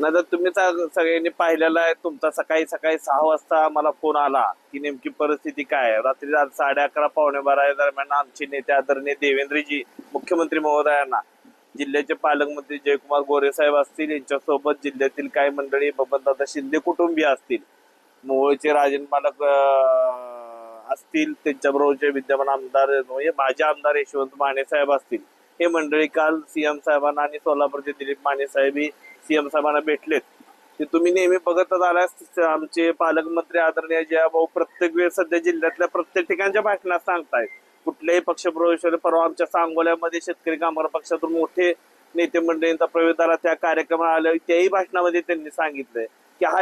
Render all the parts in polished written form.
नाही तर तुम्ही सगळ्यांनी पाहिलेला आहे, तुमचा सकाळी 6 वाजता मला फोन आला की नेमकी परिस्थिती काय आहे. रात्री 11:30 पावणे 12 दरम्यान आमचे नेते आदरणीय देवेंद्रजी मुख्यमंत्री महोदयांना, जिल्ह्याचे पालकमंत्री जयकुमार गोरे साहेब असतील, यांच्यासोबत जिल्ह्यातील काही मंडळी, बबनदादा शिंदे कुटुंबीय असतील, मोहोळचे राजन मालक असतील, त्यांच्याबरोबरचे विद्यमान आमदार म्हणजे माझे आमदार यशवंत माने साहेब असतील, हे मंडळी काल सीएम साहेबांना आणि सोलापूरचे दिलीप माने साहेब सीएम साहेबांना भेटलेत. ते तुम्ही नेहमी बघतच आल्यास आमचे पालकमंत्री आदरणीय जयाभाऊ प्रत्येक वेळ सध्या जिल्ह्यातल्या प्रत्येक ठिकाणच्या भाषणात सांगतायत. कुठल्याही पक्षप्रवेशाला परवा आमच्या सांगोल्यामध्ये शेतकरी कामगार पक्षातून मोठे नेते मंडळींचा प्रवेश झाला, त्या कार्यक्रमाला आले, त्याही भाषणामध्ये त्यांनी सांगितलंय की हा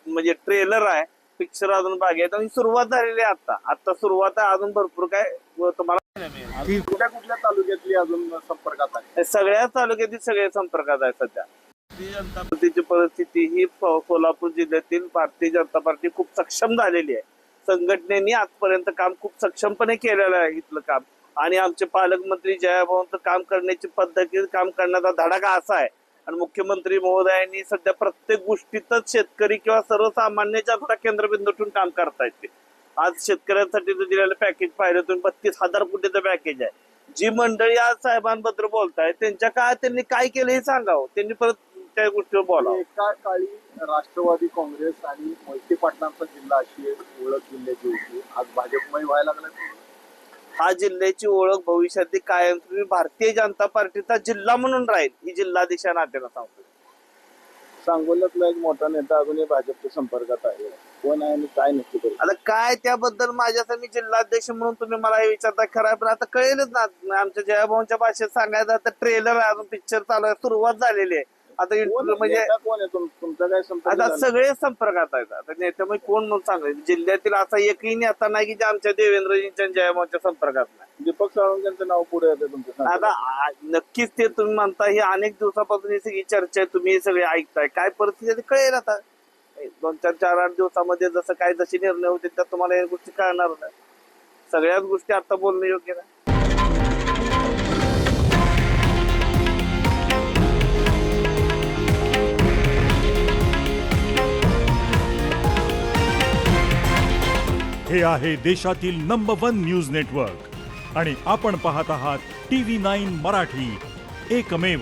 म्हणजे ट्रेलर आहे, पिक्चर अजून बाकी आहे. आणि सुरुवात झालेली आहे, आता सुरुवात आहे, अजून भरपूर काय तुम्हाला कुठल्या कुठल्या तालुक्यातली अजून संपर्कात आहे? सगळ्या तालुक्यातील सगळे संपर्कात आहे. सध्या भारतीय जनता पार्टीची परिस्थिती ही सोलापूर जिल्ह्यातील भारतीय जनता पार्टी खूप सक्षम झालेली आहे. संघटनेने आजपर्यंत काम खूप सक्षमपणे केलेलं आहे इथलं काम. आणि आमचे पालकमंत्री जयाभाऊंचं काम करण्याची पद्धती, काम करण्याचा धडाका असा आहे. आणि मुख्यमंत्री महोदयांनी सध्या प्रत्येक गोष्टीतच शेतकरी किंवा सर्वसामान्याच्या केंद्रबिंदू ठेवून काम करतायत. ते आज शेतकऱ्यांसाठी दिलेलं पॅकेज पाहिलं तुम्ही, 32,000 कोटीचं पॅकेज आहे. जी मंडळी आज साहेबांबद्दल बोलताय त्यांच्या काळात त्यांनी काय केलं हे सांगावं, त्यांनी परत त्या गोष्टीवर बोलावं. एका काळी राष्ट्रवादी काँग्रेस आणि मोहिते पाटलांचा जिल्हा अशी ओळख जिल्ह्याची होती, आज भाजपमय व्हायला लागला. हा जिल्ह्याची ओळख भविष्यातली कायमस्वरूपी भारतीय जनता पार्टीचा जिल्हा म्हणून राहील, ही जिल्हाधीश नात्यानं सांगतो. सांगोल्यातला एक मोठा नेता अजूनही भाजपच्या संपर्कात आहे, कोण आहे आणि काय नक्की करू? आता काय त्याबद्दल माझ्या मी जिल्हाध्यक्ष म्हणून तुम्ही मला हे विचारता खरं आहे, पण आता कळेलच ना. आमच्या जयाभाऊंच्या भाषेत सांगायचं आता ट्रेलर आहे, अजून पिक्चर चालू आहे, सुरुवात झालेली आहे. आता म्हणजे कोण आहे तुमचा काय संपर्क? आता सगळे संपर्कात आहेत. आता नेत्यामुळे कोण म्हणून सांगायचं, जिल्ह्यातील असा एकही नेता नाही की जे आमच्या देवेंद्रजींच्या जयाभाऊच्या संपर्कात नाही. दीपक साळुंखेंचं नाव पुढे येते तुमच्या? आता नक्कीच ते तुम्ही म्हणता, ही अनेक दिवसापासून ही सगळी चर्चा आहे, तुम्ही सगळे ऐकताय. काय परिस्थिती कळेल आता 2-4-8 दिवसामध्ये, जसं काय जसे निर्णय होते त्यात तुम्हाला या गोष्टी कळणार नाही. सगळ्याच गोष्टी आता बोलणं योग्य नाही. हे आहे देशातील नंबर 1 न्यूज नेटवर्क आणि आपण पाहत आहात TV9 मराठी, एकमेव.